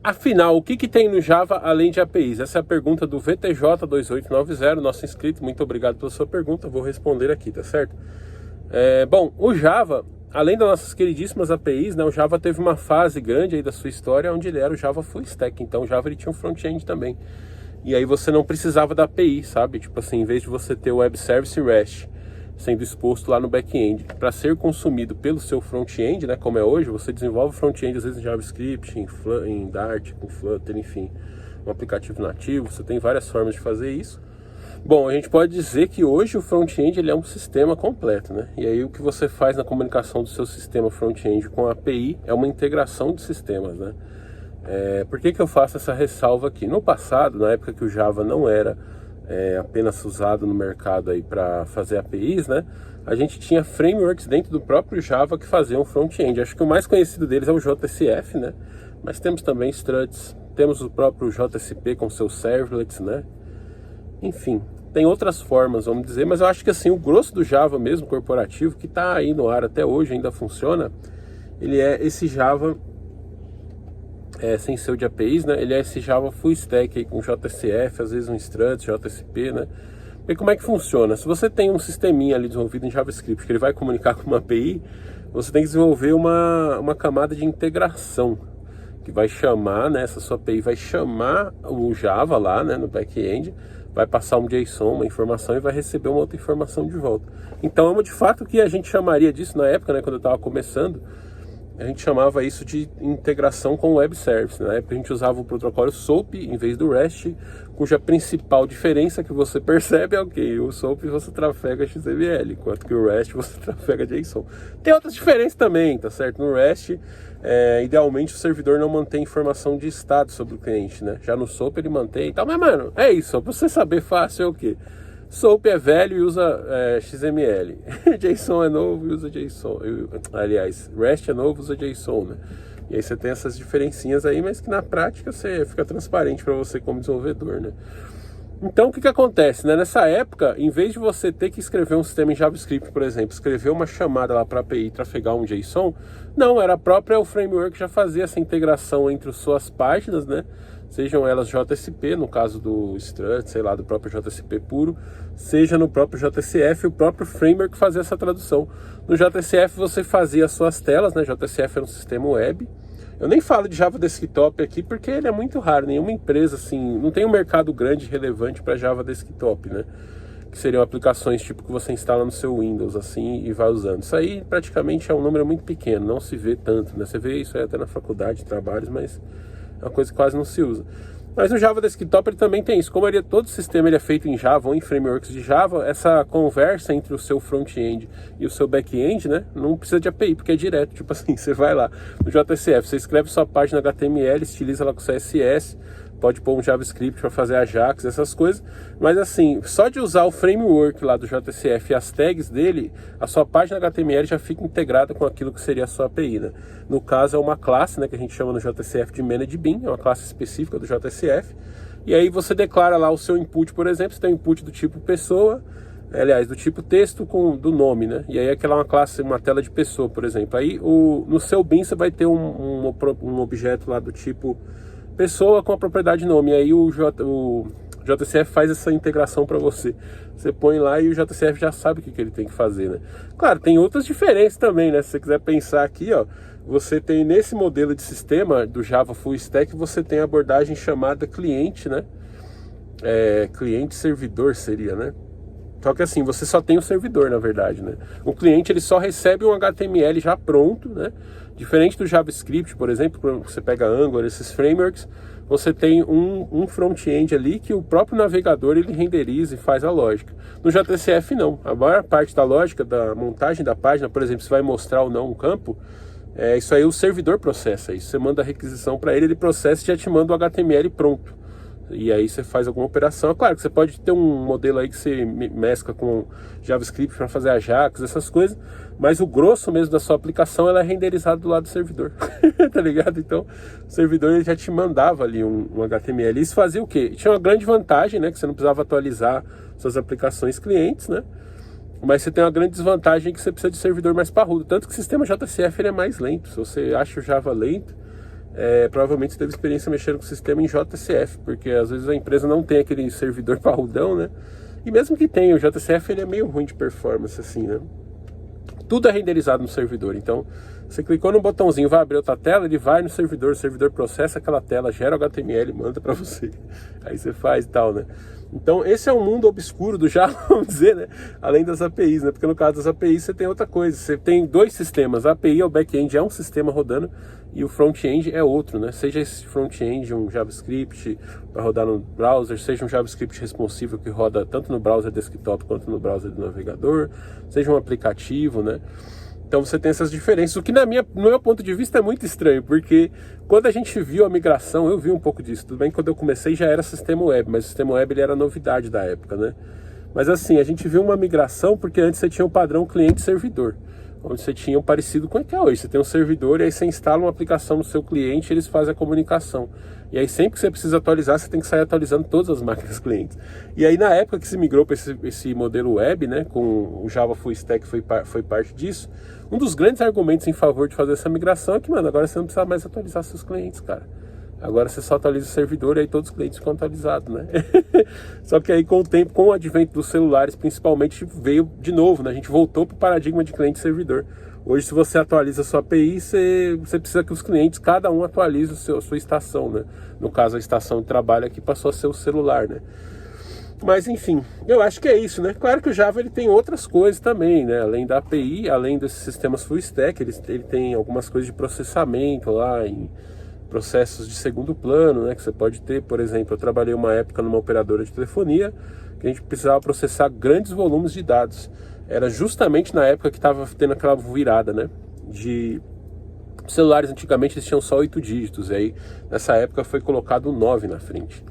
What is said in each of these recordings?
Afinal, o que tem no Java além de APIs? Essa é a pergunta do VTJ2890, nosso inscrito. Muito obrigado pela sua pergunta, vou responder aqui, tá certo? Bom, o Java, além das nossas queridíssimas APIs, né, o Java teve uma fase grande aí da sua história onde ele era o Java Full Stack. Então o Java ele tinha um front-end também. E aí você não precisava da API, sabe? Tipo assim, em vez de você ter o Web Service REST sendo exposto lá no back-end para ser consumido pelo seu front-end, né, como é hoje, você desenvolve front-end às vezes em JavaScript, em Dart, com Flutter, enfim, um aplicativo nativo, você tem várias formas de fazer isso. Bom, a gente pode dizer que hoje o front-end ele é um sistema completo, né? E aí o que você faz na comunicação do seu sistema front-end com a API é uma integração de sistemas, né? Por que eu faço essa ressalva aqui? No passado, na época que o Java não era apenas usado no mercado aí para fazer APIs, né? A gente tinha frameworks dentro do próprio Java que faziam front-end. Acho que o mais conhecido deles é o JSF, né? Mas temos também struts, temos o próprio JSP com seus servlets, né? Enfim, tem outras formas, vamos dizer, mas eu acho que assim, o grosso do Java mesmo, corporativo, que está aí no ar até hoje, ainda funciona, ele é esse Java sem ser o de APIs, né? Ele é esse Java Full Stack aí, com JSF, às vezes um struts, JSP, né? E como é que funciona? Se você tem um sisteminha ali desenvolvido em JavaScript que ele vai comunicar com uma API, você tem que desenvolver uma camada de integração que vai chamar, né? Essa sua API vai chamar o Java lá, né, no back-end, vai passar um JSON, uma informação, e vai receber uma outra informação de volta. Então é de fato o que a gente chamaria disso na época, né, quando eu estava começando, a gente chamava isso de integração com Web Service. Na época a gente usava o protocolo SOAP em vez do REST, cuja principal diferença que você percebe é o SOAP você trafega XML, enquanto que o REST você trafega JSON. Tem outras diferenças também, tá certo? No REST, idealmente o servidor não mantém informação de estado sobre o cliente, né? Já no SOAP ele mantém e tal, mas mano, é isso, só pra você saber fácil é o quê? SOAP é velho e usa XML. JSON é novo e usa JSON. Aliás, REST é novo e usa JSON, né? E aí você tem essas diferencinhas aí, mas que na prática você fica transparente para você como desenvolvedor, né? Então o que acontece, né? Nessa época, em vez de você ter que escrever um sistema em JavaScript, por exemplo, escrever uma chamada lá para a API e trafegar um JSON, não, era o framework que já fazia essa integração entre as suas páginas, né? Sejam elas JSP, no caso do Strut, sei lá, do próprio JSP puro, seja no próprio JSF, o próprio framework fazia essa tradução. No JSF você fazia as suas telas, né? JSF era um sistema web. Eu nem falo de Java Desktop aqui porque ele é muito raro, nenhuma empresa assim, não tem um mercado grande relevante para Java Desktop, né? Que seriam aplicações tipo que você instala no seu Windows assim e vai usando. Isso aí praticamente é um número muito pequeno, não se vê tanto, né? Você vê isso aí até na faculdade, trabalhos, mas é uma coisa que quase não se usa. Mas no Java Desktop ele também tem isso. Como todo sistema ele é feito em Java ou em frameworks de Java, essa conversa entre o seu front-end e o seu back-end, né, não precisa de API, porque é direto. Tipo assim, você vai lá no JSF, você escreve sua página HTML, estiliza ela com CSS, pode pôr um JavaScript para fazer Ajax, essas coisas. Mas assim, só de usar o framework lá do JSF e as tags dele, a sua página HTML já fica integrada com aquilo que seria a sua API, né? No caso é uma classe, né, que a gente chama no JSF de ManageBean, é uma classe específica do JSF. E aí você declara lá o seu input, por exemplo, você tem um input do tipo pessoa, aliás, do tipo texto do nome, né? E aí aquela é uma classe, uma tela de pessoa, por exemplo. Aí no seu bin você vai ter um objeto lá do tipo pessoa com a propriedade nome, e aí o JSF faz essa integração para você. Você põe lá e o JSF já sabe o que ele tem que fazer, né? Claro, tem outras diferenças também, né? Se você quiser pensar aqui, ó, você tem nesse modelo de sistema do Java Full Stack, você tem a abordagem chamada cliente, né? Cliente-servidor seria, né? Só que assim, você só tem o servidor, na verdade, né? O cliente, ele só recebe um HTML já pronto, né? Diferente do JavaScript, por exemplo, quando você pega Angular, esses frameworks, você tem um front-end ali que o próprio navegador, ele renderiza e faz a lógica. No JSF, não. A maior parte da lógica, da montagem da página, por exemplo, se vai mostrar ou não um campo, isso aí o servidor processa. Isso você manda a requisição para ele, ele processa e já te manda o HTML pronto. E aí você faz alguma operação. Claro que você pode ter um modelo aí que você mescla com JavaScript para fazer Ajax, essas coisas, mas o grosso mesmo da sua aplicação ela é renderizado do lado do servidor. Tá ligado? Então o servidor ele já te mandava ali um HTML. Isso fazia o quê? Tinha uma grande vantagem, né? Que você não precisava atualizar suas aplicações clientes, né? Mas você tem uma grande desvantagem que você precisa de servidor mais parrudo. Tanto que o sistema JSF ele é mais lento. Se você acha o Java lento, provavelmente você teve experiência mexendo com o sistema em JCF, porque às vezes a empresa não tem aquele servidor parrudão, né? E mesmo que tenha, o JCF ele é meio ruim de performance, assim, né? Tudo é renderizado no servidor, então você clicou no botãozinho, vai abrir outra tela, ele vai no servidor, o servidor processa aquela tela, gera o HTML, manda para você, aí você faz e tal, né? Então esse é um mundo obscuro do Java, vamos dizer, né? Além das APIs, né? Porque no caso das APIs você tem outra coisa, você tem dois sistemas, a API, o back-end é um sistema rodando e o front-end é outro, né? Seja esse front-end um JavaScript para rodar no browser, seja um JavaScript responsivo que roda tanto no browser desktop quanto no browser do navegador, seja um aplicativo, né? Então você tem essas diferenças, o que no meu ponto de vista é muito estranho, porque quando a gente viu a migração, eu vi um pouco disso, tudo bem, quando eu comecei já era sistema web, mas o sistema web ele era novidade da época, né? Mas assim, a gente viu uma migração porque antes você tinha o padrão cliente-servidor, onde você tinha um parecido com o que é hoje, você tem um servidor e aí você instala uma aplicação no seu cliente e eles fazem a comunicação. E aí sempre que você precisa atualizar, você tem que sair atualizando todas as máquinas clientes. E aí na época que se migrou para esse modelo web, né, com o Java Full Stack foi parte disso, um dos grandes argumentos em favor de fazer essa migração é que, mano, agora você não precisa mais atualizar seus clientes, cara. Agora você só atualiza o servidor e aí todos os clientes ficam atualizados, né? Só que aí com o tempo, com o advento dos celulares, principalmente, veio de novo, né? A gente voltou para o paradigma de cliente e servidor. Hoje, se você atualiza a sua API, você precisa que os clientes, cada um atualize a sua estação, né? No caso, a estação de trabalho aqui passou a ser o celular, né? Mas, enfim, eu acho que é isso, né? Claro que o Java ele tem outras coisas também, né? Além da API, além desses sistemas full stack, ele tem algumas coisas de processamento lá, em processos de segundo plano, né? Que você pode ter, por exemplo, eu trabalhei uma época numa operadora de telefonia, que a gente precisava processar grandes volumes de dados. Era justamente na época que estava tendo aquela virada, né? De celulares antigamente eles tinham só 8 dígitos, e aí nessa época foi colocado o 9 na frente.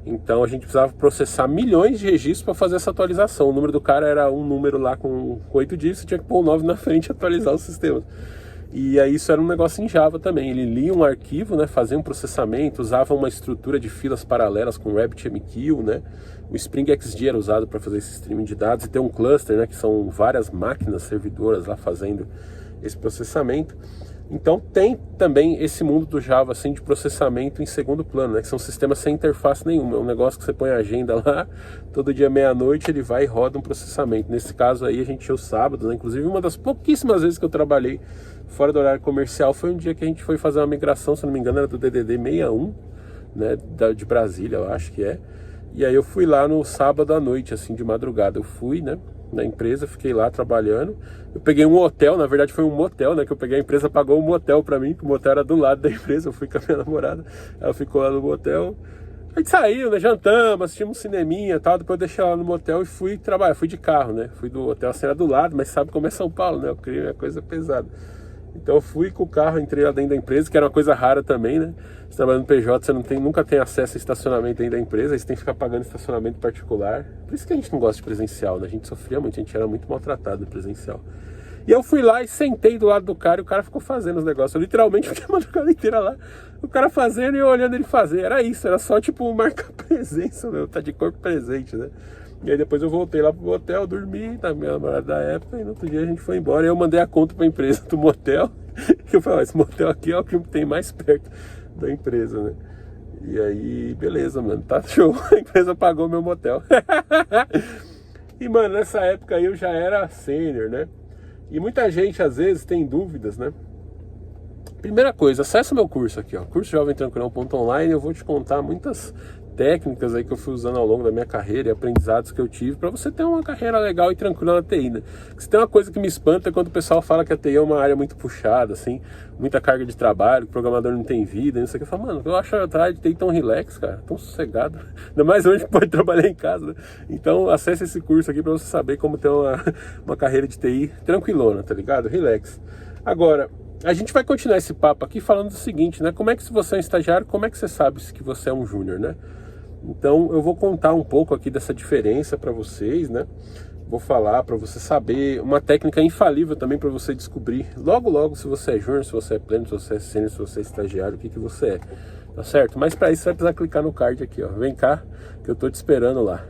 Então a gente precisava processar milhões de registros para fazer essa atualização. O número do cara era um número lá com 8 dígitos, você tinha que pôr o 9 na frente e atualizar os sistemas. E aí isso era um negócio em Java também. Ele lia um arquivo, né, fazia um processamento, usava uma estrutura de filas paralelas com RabbitMQ, né? O Spring XG era usado para fazer esse streaming de dados e tem um cluster, né, que são várias máquinas servidoras lá fazendo esse processamento. Então tem também esse mundo do Java assim, de processamento em segundo plano, né, que são sistemas sem interface nenhuma. É um negócio que você põe a agenda lá, todo dia meia-noite ele vai e roda um processamento. Nesse caso aí a gente tinha os sábados, né? Inclusive uma das pouquíssimas vezes que eu trabalhei fora do horário comercial foi um dia que a gente foi fazer uma migração, se não me engano era do DDD 61, né, de Brasília, eu acho que é. E aí eu fui lá no sábado à noite, assim, de madrugada. Eu fui, né, na empresa, fiquei lá trabalhando. Eu peguei um hotel, na verdade foi um motel, né, que eu peguei, a empresa pagou um motel pra mim, que o motel era do lado da empresa. Eu fui com a minha namorada, ela ficou lá no motel. A gente saiu, né, jantamos, assistimos um cineminha e tal. Depois eu deixei ela no motel e fui trabalhar. Fui de carro, né, fui do hotel, assim, era do lado, mas sabe como é São Paulo, né, o crime é coisa pesada. Então eu fui com o carro, entrei lá dentro da empresa, que era uma coisa rara também, né? Você trabalha no PJ, você nunca tem acesso a estacionamento dentro da empresa, aí você tem que ficar pagando estacionamento particular. Por isso que a gente não gosta de presencial, né? A gente sofria muito, a gente era muito maltratado no presencial. E eu fui lá e sentei do lado do cara e o cara ficou fazendo os negócios. Eu literalmente fiquei a madrugada inteira lá, o cara fazendo e eu olhando ele fazer. Era isso, era só tipo marcar presença, meu, tá de corpo presente, né? E aí depois eu voltei lá pro hotel, dormi na minha namorada da época e no outro dia a gente foi embora. E eu mandei a conta pra empresa do motel. E eu falei, ó, esse motel aqui é o que tem mais perto da empresa, né? E aí, beleza, mano, tá show. A empresa pagou meu motel. E, mano, nessa época aí eu já era sênior, né? E muita gente, às vezes, tem dúvidas, né? Primeira coisa, acessa meu curso aqui, ó, cursojovemtranquilão.online. Eu vou te contar muitas técnicas aí que eu fui usando ao longo da minha carreira e aprendizados que eu tive para você ter uma carreira legal e tranquila na TI, né? Se tem uma coisa que me espanta é quando o pessoal fala que a TI é uma área muito puxada, assim, muita carga de trabalho, que o programador não tem vida, não sei o que. Eu falo, mano, eu acho a área de TI tão relax, cara, tão sossegado, ainda mais hoje que pode trabalhar em casa, né? Então acesse esse curso aqui para você saber como ter uma carreira de TI tranquilona, tá ligado? Relax. Agora, a gente vai continuar esse papo aqui falando do seguinte, né? Como é que, se você é um estagiário, como é que você sabe que você é um júnior, né? Então eu vou contar um pouco aqui dessa diferença para vocês, né? Vou falar para você saber uma técnica infalível também para você descobrir logo logo se você é júnior, se você é pleno, se você é sênior, se você é estagiário, o que você é, tá certo? Mas para isso você vai precisar clicar no card aqui, ó. Vem cá que eu tô te esperando lá.